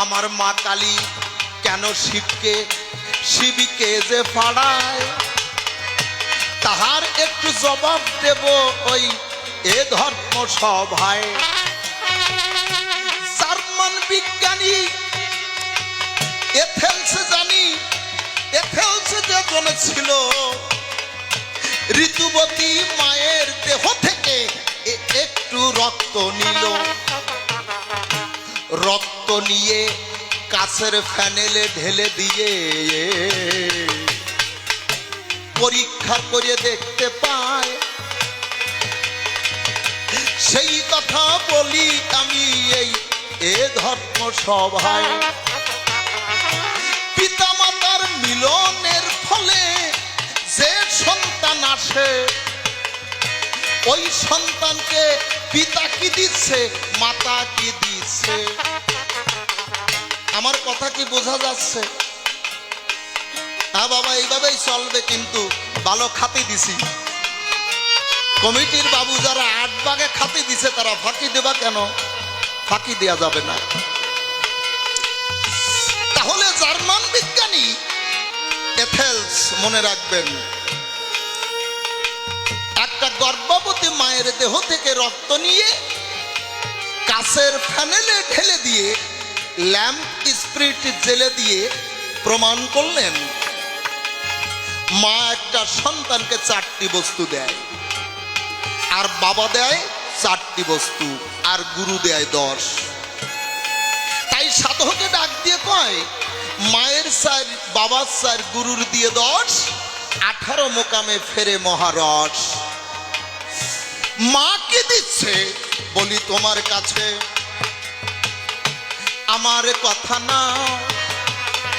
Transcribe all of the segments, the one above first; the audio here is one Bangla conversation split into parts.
আমার মা কালী কেন শিবকে যে ফাড়ায়, তাহার একটু জবাব দেব ওই এ ধর্ম সভায়। জার্মান বিজ্ঞানী এথেন্স যেজন ছিল, ঋতুবতী মায়ের দেহ থেকে একটু রক্ত নিল। রক্ত নিয়ে কাছের ফ্যানেলে ঢেলে দিয়ে পরীক্ষা করে দেখতে পায়। সেই কথা বলি আমি এই এ ধর্ম সভায়। পিতা মাতার মিলনের ফলে যে সন্তান আসে, ওই সন্তানকে পিতা কি দিচ্ছে, মাতা কি দিচ্ছে? আমার কথা কি বোঝা যাচ্ছে? হ্যাঁ বাবা, এইভাবেই চলবে, কিন্তু ভালো খাতি দিছি। কমিটির বাবু যারা 8 ভাগে খাতি দিছে, তারা ফাঁকি দেবা কেন? ফাঁকি দেয়া যাবে না। তাহলে জার্মান বিজ্ঞানী এথেলস, মনে রাখবেন, একটা গর্ভবতী মায়ের দেহ থেকে রক্ত নিয়ে কাছের ফ্যানেলে ঢেলে দিয়ে ল্যাম্প স্পিরিট জেলে দিয়ে প্রমাণ করলেন মা একটা সন্তানকে 4টি বস্তু দেয়, আর বাবা দেয় 4টি বস্তু, আর গুরু দেয় 10। তাই সাধকে ডাক দিয়ে কয়, মায়ের 4, বাবার 4, গুরুর দিয়ে 10, 18 মোকামে ফেরে মহারস। মা কি দিচ্ছে? বলি তোমার কাছে আমার কথা না,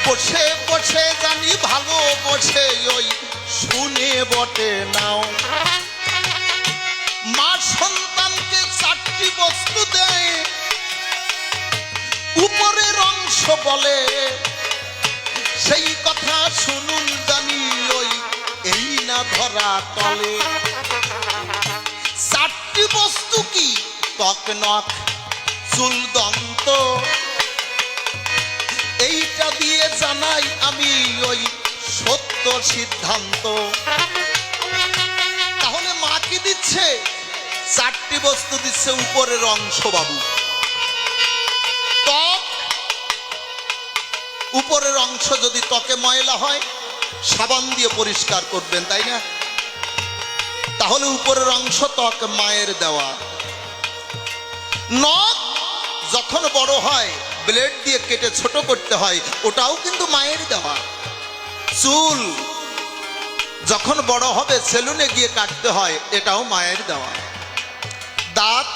বসে বসে জানি ভালো, বসে ওই শুনে বটে নাও। মা সন্তানকে 4টি বস্তু দেয়, উপরের অংশ বলে, সেই কথা শুনুন জানি ওই এই না ধরা তলে। 4টি বস্তু কি? ত্বক, নখ, চুল, দন্ত। এইটা দিয়ে জানাই আমি ওই সত্য সিদ্ধান্ত। তাহলে মা কি দিচ্ছে? 4টি বস্তু দিচ্ছে, উপরের অংশ বাবু। ত্বক, উপরের অংশ যদি ত্বকে ময়লা হয় সাবান দিয়ে পরিষ্কার করবেন, তাই না? তাহলে উপরের অংশ ত্বক মায়ের দেওয়া। নখ যখন বড় হয় ব্লেড দিয়ে কেটে ছোট করতে হয়, ওটাও কিন্তু মায়ের দেওয়া। চুল যখন বড় হবে সেলুনে গিয়ে কাটতে হয়, এটাও মায়ের দেওয়া। দাঁত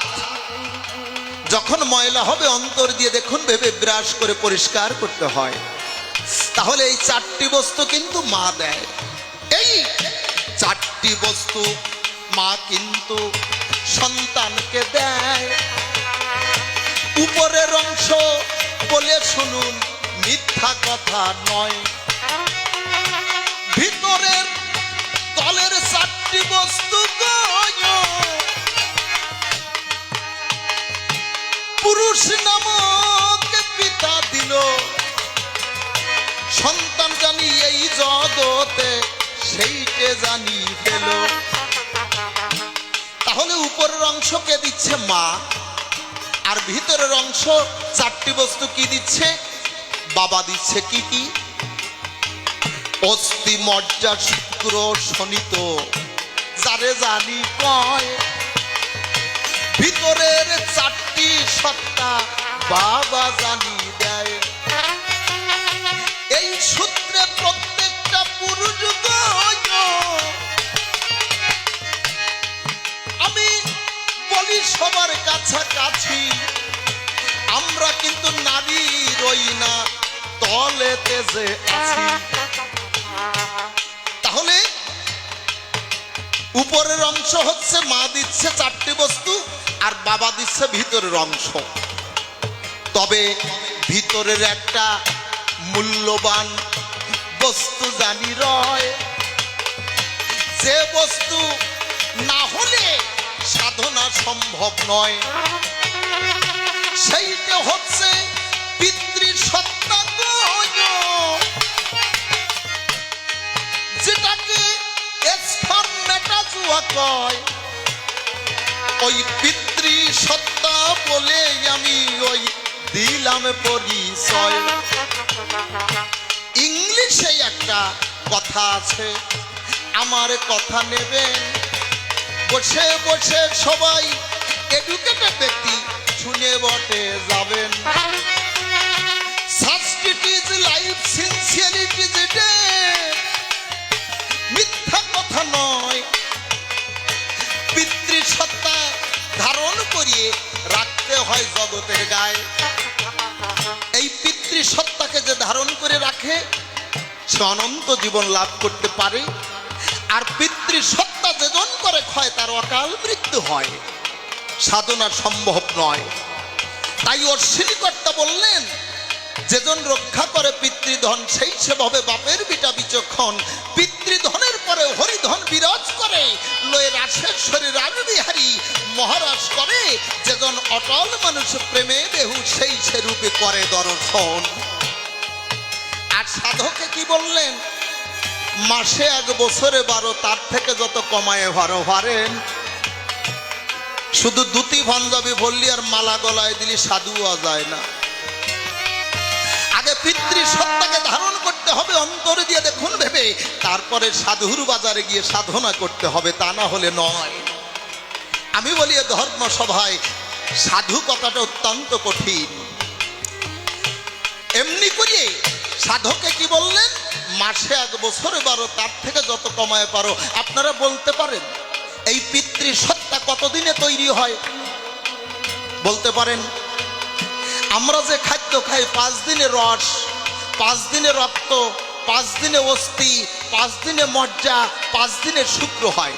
যখন ময়লা হবে অন্তর দিয়ে দেখুন ভেবে ব্রাশ করে পরিষ্কার করতে হয়। তাহলে এই 4টি বস্তু কিন্তু মা দেয়। এই 4টি বস্তু মা কিন্তু সন্তানকে দেয়। উপরের অংশ বলে শুনুন, মিথ্যা কথা নয়। ভিতরের তলের 4টি বস্তু পুরুষ নামক পিতা দিল, সন্তান জানি এই জগতে সেইটে জানি পেল। তাহলে উপরের অংশকে দিচ্ছে মা, আর ভিতরের অংশ 4টি বস্তু কি দিচ্ছে? বাবা দিচ্ছে। কি কি? অস্থি, মজ্জা, শুক্র, শনিত, যারে জানি কয়। ভিতরের 4টি সত্তা বাবা জানি দেয়। এই সূত্রে প্রত্যেকটা পুরুষ, আমি বলি সবার কাছাকাছি, আমরা কিন্তু নারী রই না, তলেতে যে আছি। তাহলে উপরের অংশ হচ্ছে মা দিচ্ছে 4টি বস্তু, আর বাবা দিচ্ছে ভিতরের অংশ। তবে ভিতরের একটা মূল্যবান বস্তু জানি রয়, যে বস্তু না হলে সাধনা সম্ভব নয়। সেইটা হচ্ছে পিতৃ কয় ওই পিতৃ সত্তা বলে আমি ওই দিলাম পরিচয়। ইংলিশে একটা কথা আছে, আমার কথা নেবেন বসে বসে সবাই এডুকেটেড ব্যক্তি শুনে বটে যাবেন। সাবস্টিটিউট লাইফ সিনসিয়ারিটি যেটা মিথ্যা কথা নয়। পিতৃসত্তা ধারণ করিয়ে রাখতে হয় জগতের গায়ে। এই পিতৃসত্তাকে যে ধারণ করে রাখে সে অনন্ত জীবন লাভ করতে পারে। আর পিতৃসত্তা যেজন করে ক্ষয় তার অকাল মৃত্যু হয়, সাধনা সম্ভব নয়। তাই অশ্বিনীকর্তা বললেন যেজন রক্ষা করে পিতৃধন সেই সে ভাবে বাপের বিটা বিচক্ষণ। পিতৃধনের পরে হরিধন বিরাজ করে লয়ে রাশেশ্বরী রাজবিহারী মহারাজ করে যেজন অটল মানুষ প্রেমে বেহু সেই সে রূপে করে দর্শন। আর সাধকে কি বললেন, মাসে 1 বছরে 12, তার থেকে যত কমায় ভারো ভারেন। শুধু দুটি পাঞ্জাবি ভরলি আর মালা গলায় দিলি সাধুয়া যায় না। আগে পিতৃসত্তাকে ধারণ করতে হবে অন্তরে দিয়ে দেখুন ভেবে, তারপরে সাধুর বাজারে গিয়ে সাধনা করতে হবে, তা না হলে নয়। আমি বলি ধর্ম সভায় সাধু কথাটা অত্যন্ত কঠিন। এমনি করিয়ে সাধকে কি বললেন, মাসে 1 বছরে 12, তার থেকে যত কমায় পারো। আপনারা বলতে পারেন এই পিতৃসত্তা কতদিনে তৈরি হয়? বলতে পারেন? আমরা যে খাদ্য খাই 5 দিনে রস, 5 দিনে রক্ত, 5 দিনে অস্থি, 5 দিনে মজ্জা, 5 দিনে শুক্র হয়।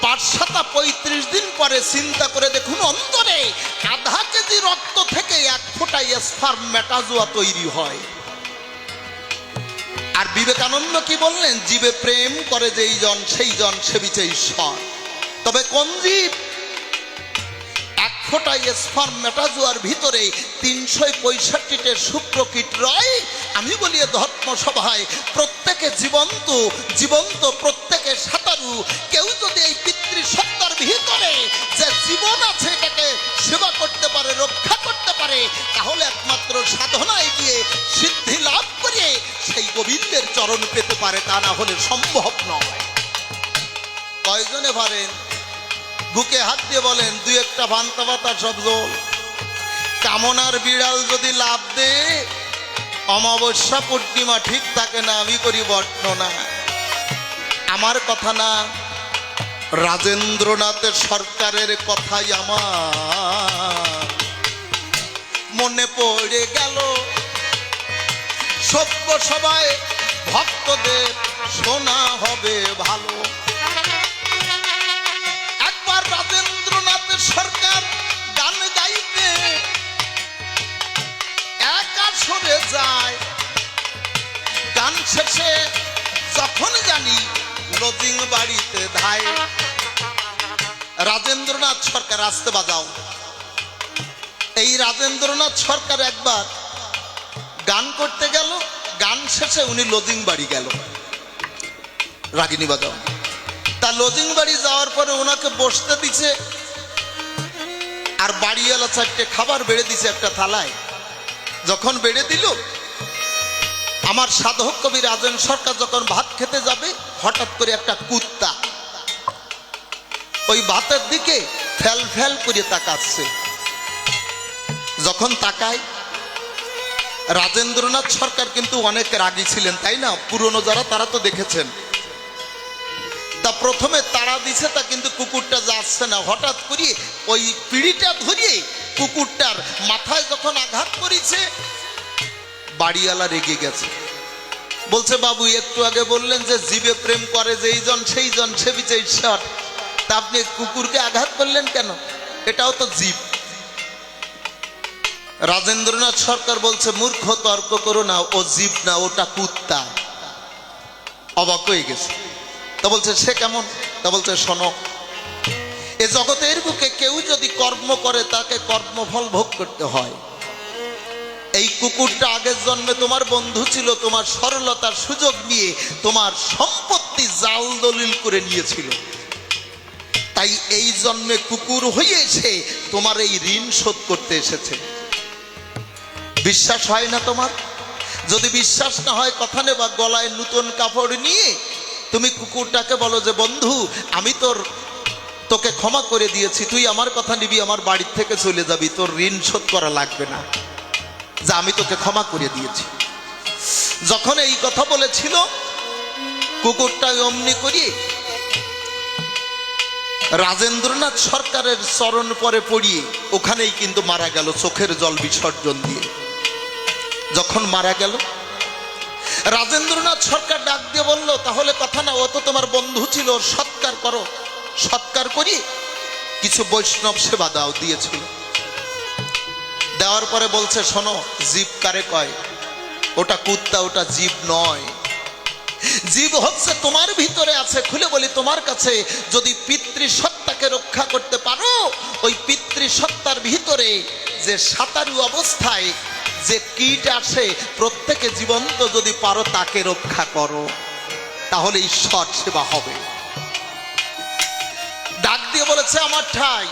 5-7 35 দিন পরে চিন্তা করে দেখুন অন্তরে আধা কেজি রক্ত থেকে 1 ফোঁটা স্পার্মেটাজোয়া তৈরি হয়। আর বিবেকানন্দ কি বললেন, জীবে প্রেম করে যেই জন সেই জন সেবিছে ঈশ্বর। তবে কোন জীব? 1 ফোঁটা স্পার্মেটাজোয়ার ভিতরে 365টি শুক্রকীট রয়। আমি বলি ধর্ম সভায় প্রত্যেকে জীবন্ত জীবন্ত, প্রত্যেকে সাঁতারু। কেউ যদি এই পিতৃসত্তার ভিতরে যে জীবন আছে এটাকে সেবা করতে পারে, রক্ষা করতে পারে, তাহলে একমাত্র সাধনায় গিয়ে সিদ্ধি লাভ করে সেই গোবিন্দের চরণ পেতে পারে, তা না হলে সম্ভব নয়। কয়জনে পারেন? বুকে হাত দিয়ে বলেন, 2-1টা ভান্তা পাতা সব জল। কামনার বিড়াল যদি লাভ দে অমাবস্যা পূর্ণিমা ঠিক থাকে না, আমি করি বর্ণনা। আমার কথা না, রাজেন্দ্রনাথের সরকারের কথাই আমার মনে পড়ে গেল। সভ্য সবাই ভক্তদের শোনা হবে ভালো। একবার রাজেন্দ্রনাথের সরকার গান গাইতে একা সরে যায়। গান শেষে যখন জানি লজিং বাড়িতে ধায়, রাজেন্দ্রনাথ সরকার আসতে বাজাও। এই রাজেন্দ্রনাথ সরকার একবার গান করতে গেল, গান শেষে উনি লজিং বাড়ি গেল। রাগিনী বাজাও। তা লজিং বাড়ি যাওয়ার পরে ওনাকে বসতে দিছে, আর বাড়িওয়ালা 4টে খাবার বেড়ে দিছে একটা থালায়। যখন বেড়ে দিল, আমার সাধক কবি রাজেন সরকার যখন ভাত খেতে যাবে, হঠাৎ করে একটা কুত্তা ওই ভাতের দিকে ফেল ফেল করে তাকাচ্ছে। যখন তাকায়, রাজেন্দ্রনাথ সরকার কিন্তু অনেক রাগী ছিলেন, তাই না? পুরনো যারা তারা তো দেখেছেন। তা প্রথমে তাড়া দিছে, তা কিন্তু কুকুরটা যাচ্ছে না। হঠাৎ করে ওই পিঁড়িটা ধরিয়ে কুকুরটার মাথায় যখন আঘাত করেছে, বাড়িওয়ালা রেগে গেছে। বলছে, বাবু একটু আগে বললেন যে জীবে প্রেম করে যেই জন সেই জন সেবিছে ঈশ্বর, তা আপনি কুকুরকে আঘাত করলেন কেন? এটাও তো জীব। রাজেন্দ্রনাথ সরকার বলছে, মূর্খ, তর্ক করো না, ও জীব না, ওটা কুত্তা। অবাক হয়ে গেছে। তা বলছে, সে কেমন? তা বলছে, শোনো, এ জগতের বুকে কেউ যদি কর্ম করে তাকে কর্মফল ভোগ করতে হয়। এই কুকুরটা আগের জন্মে তোমার বন্ধু ছিল, তোমার সরলতার সুযোগ নিয়ে তোমার সম্পত্তি জাল দলিল করে নিয়েছিল। তাই এই জন্মে কুকুর হয়েছে তোমার এই ঋণ শোধ করতে এসেছে। বিশ্বাস হয় না তোমার? যদি বিশ্বাস না হয় কথা নেবা, গলায় নতুন কাপড় নিয়ে তুমি কুকুরটাকে বলো যে বন্ধু আমি তোকে ক্ষমা করে দিয়েছি, তুই আমার কথা নিবি, আমার বাড়ির থেকে চলে যাবি, তোর ঋণ শোধ করা লাগবে না, যা আমি তোকে ক্ষমা করে দিয়েছি। যখন এই কথা বলেছিল কুকুরটা অমনি করিয়ে রাজেন্দ্রনাথ সরকারের চরণ পরে পড়িয়ে ওখানেই কিন্তু মারা গেল, চোখের জল বিসর্জন দিয়ে। যখন মারা গেল রাজেন্দ্রনাথ সরকার ডাক দিয়ে বলল তাহলে কথা না, ও তো তোমার বন্ধু ছিল, ওর সৎকার করো। সৎকার করি কিছু বৈষ্ণব সেবা দাও, দিয়েছিল। দেওয়ার পরে বলছে শোনো, জীব কারে কয়? ওটা কুত্তা, ওটা জীব নয়। জীব হচ্ছে তোমার ভিতরে আছে। খুলে বলি, তোমার কাছে যদি পিতৃসত্তাকে রক্ষা করতে পারো, ওই পিতৃসত্তার ভিতরে যে সাঁতারু অবস্থায় যে কীট আসে, প্রত্যেকে জীবন্ত যদি পারো তাকে রক্ষা করো, তাহলে ঈশ্বর সেবা হবে। ডাক দিয়ে বলেছে আমার ঠাই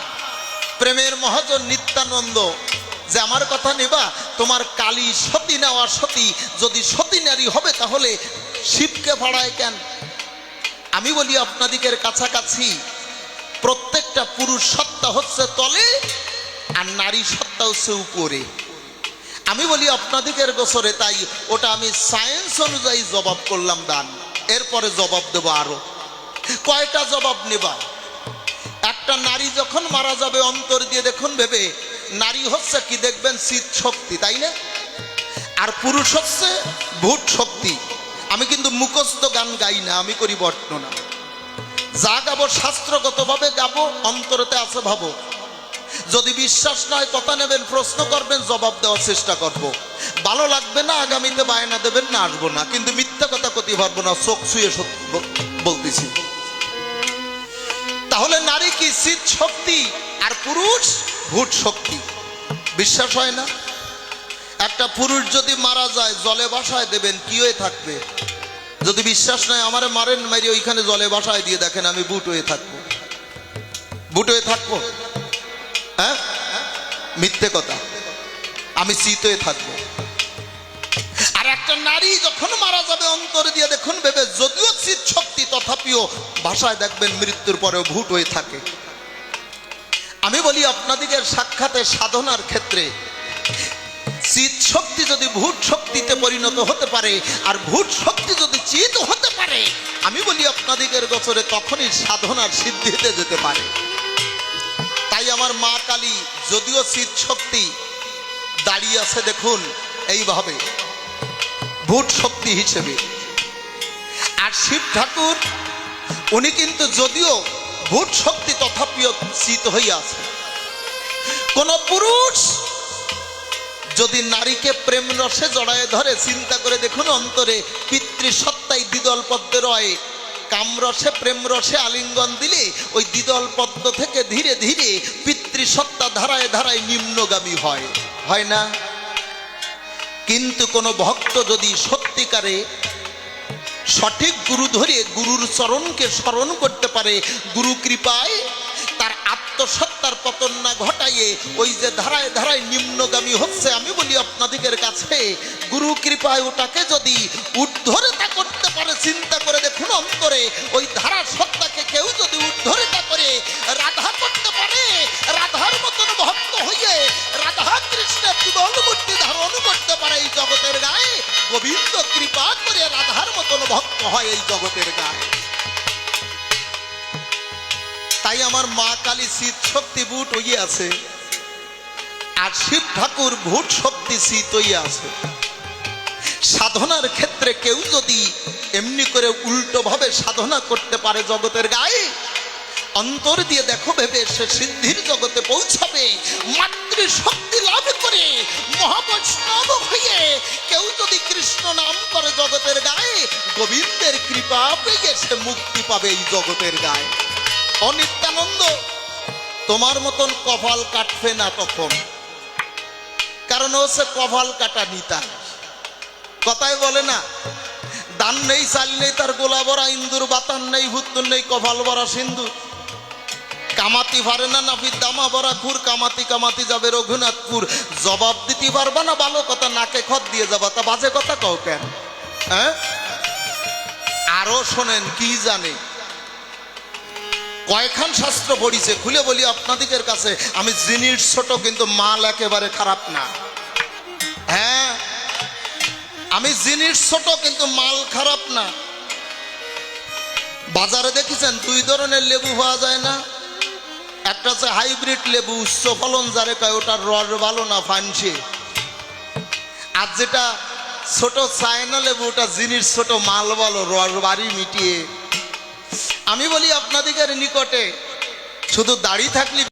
প্রেমের মহাজন নিত্যানন্দ, যে আমার কথা নেবা, তোমার কালী সতী নেওয়া সতী, যদি সতী নারী হবে তাহলে শিবকে ভাড়ায় কেন? আমি বলি আপনাদিকের কাছাকাছি প্রত্যেকটা পুরুষ সত্তা হচ্ছে তলে আর নারী সত্তা হচ্ছে উপরে। আমি বলি আপনাদিকের গোসরে, তাই ওটা আমি সায়েন্স অনুযায়ী জবাব করলাম দান। এরপরে জবাব দেব আরো কয়টা জবাব নেবা। একটা নারী যখন মারা যাবে অন্তর দিয়ে দেখুন ভেবে, নারী হচ্ছে কি দেখবেন চিৎ শক্তি, তাই না? আর পুরুষ হচ্ছে ভূত শক্তি। আমি কিন্তু মুখস্থ গান গাই না, আমি করি বর্ণনা। যা গাবো শাস্ত্রগতভাবে গাবো, অন্তরতে আছে ভাবো। যদি বিশ্বাস নয় কথা নেবেন, প্রশ্ন করবেন, জবাব দেওয়ার চেষ্টা করব। ভালো লাগবে না আগামীতে বায়না দেবেন না, আসবো না, কিন্তু মিথ্যা কথা করতে পারবো না, চোখ ছুঁয়ে বলতেছি। তাহলে নারী কি চিৎ শক্তি আর পুরুষ ভূত শক্তি। বিশ্বাস হয় না? একটা পুরুষ যদি মারা যায় জলে ভাসায় দেবেন, কি হয়ে থাকবে? যদি বিশ্বাস নয় আমারে মারেন, মারি ওইখানে জলে ভাসায় দিয়ে দেখেন আমি বুট হয়ে থাকবো। বুট হয়ে থাকবো? হ্যাঁ, মিথ্যে কথা, আমি চিত হয়ে থাকবো। আর একটা নারী যখন মারা যাবে অন্তর দিয়ে দেখুন ভেবে, যদিও চিৎ শক্তি তথাপিও ভাষায় দেখবেন মৃত্যুর পরেও ভূত হয়ে থাকে। আমি বলি আপনাদিকের সাক্ষাতের সাধনার ক্ষেত্রে চিৎ শক্তি যদি ভূত শক্তিতে পরিণত হতে পারে, আর ভূত শক্তি যদি চিৎ হতে পারে, আমি বলি আপনাদিকের গোচরে তখনই সাধনার সিদ্ধিতে যেতে পারে। তাই আমার মা কালী যদিও চিৎ শক্তি দাঁড়িয়ে আছে দেখুন এইভাবে ভূত শক্তি হিসেবে, আর শিব ঠাকুর উনি কিন্তু যদিও ভূত শক্তি তথাপিও চিৎ হইয়া আছে। কোন পুরুষ যদি নারীকে প্রেম রসে জড়ায় ধরে, চিন্তা করে দেখুন অন্তরে পিতৃসত্তায় দ্বিদল পদ্মে রয়, কামরসে প্রেম রসে আলিঙ্গন দিলে ওই দ্বিদল পদ্ম থেকে ধীরে ধীরে পিতৃসত্তা ধারায় ধারায় নিম্নগামী হয়, হয় না? কিন্তু কোন ভক্ত যদি সত্যিকারে সঠিক গুরু ধরে গুরুর চরণকে স্মরণ করতে পারে, গুরু কৃপায় তার আত্মসত্তার পতন না ঘটাইয়ে ওই যে ধারায় ধারায় নিম্নগামী হচ্ছে, আমি বলি আপনাদিকের কাছে গুরু কৃপায় ওটাকে যদি উদ্ধরিতা করতে পারে, চিন্তা করে দেখুন অন্তরে ওই ধারা সত্তাকে কেউ যদি উদ্ধরিতা করে রাধা করতে পারে, রাধার মতন ভক্ত হইয়ে রাধা কৃষ্ণের যুগল মূর্তি ধারণ করতে পারে এই জগতের গায়ে, গোবিন্দ কৃপা করে রাধার মতন ভক্ত হয় এই জগতের গায়ে। তাই আমার মা কালী চিৎ শক্তি ভূত হইয়া আছে, আর শিব ঠাকুর ভূত শক্তি চিৎ হইয়া আছে। সাধনার ক্ষেত্রে কেউ যদি এমনি করে উল্টো ভাবে সাধনা করতে পারে জগতের গায়ে, অন্তর দিয়ে দেখো ভেবে সে সিদ্ধির জগতে পৌঁছাবে। মাতৃশক্তি লাভ করে মহাবৈষ্ণব হয়ে কেউ যদি কৃষ্ণ নাম করে জগতের গায়ে, গোবিন্দের কৃপা পেয়ে সে মুক্তি পাবে এই জগতের গায়ে। অনিত্যানন্দ তোমার মতন কপাল কাটবে না তখন, কারণ হচ্ছে কপাল কাটা নিতা। কথায় বলে না, দান নেই চাল নেই তার গোলা ভরা ইন্দুর, বাতান নেই ভুত্তুর নেই কপাল ভরা সিন্ধু। কামাতি পারে না নাফির দামা বরা খুর, কামাতি কামাতি যাবে রঘুনাথপুর। জবাব দিতে পারবা না, ভালো কথা নাকে খত দিয়ে যাবা, তা বাজে কথা কও কেন? হ্যাঁ, আরো শোনেন, কি জানে কয়খান শাস্ত্র পড়িছে খুলে বলি আপনাদের কাছে। আমি জিনিস ছোট কিন্তু মাল একেবারে খারাপ না। হ্যাঁ, আমি জিনিস ছোট কিন্তু মাল খারাপ না। বাজারে দেখেছেন দুই ধরনের লেবু পাওয়া যায় না? একটা হচ্ছে হাইব্রিড লেবু, উচ্চ ফলন যারে কয়, ওটার রস ভালো না ফানছে। আর যেটা ছোট চায়না লেবু, ওটা জিনিস ছোট মাল ভালো, রস বাড়ি মিটিয়ে। আমি বলি আপনাদের নিকটে শুধু দাড়ি থাকলে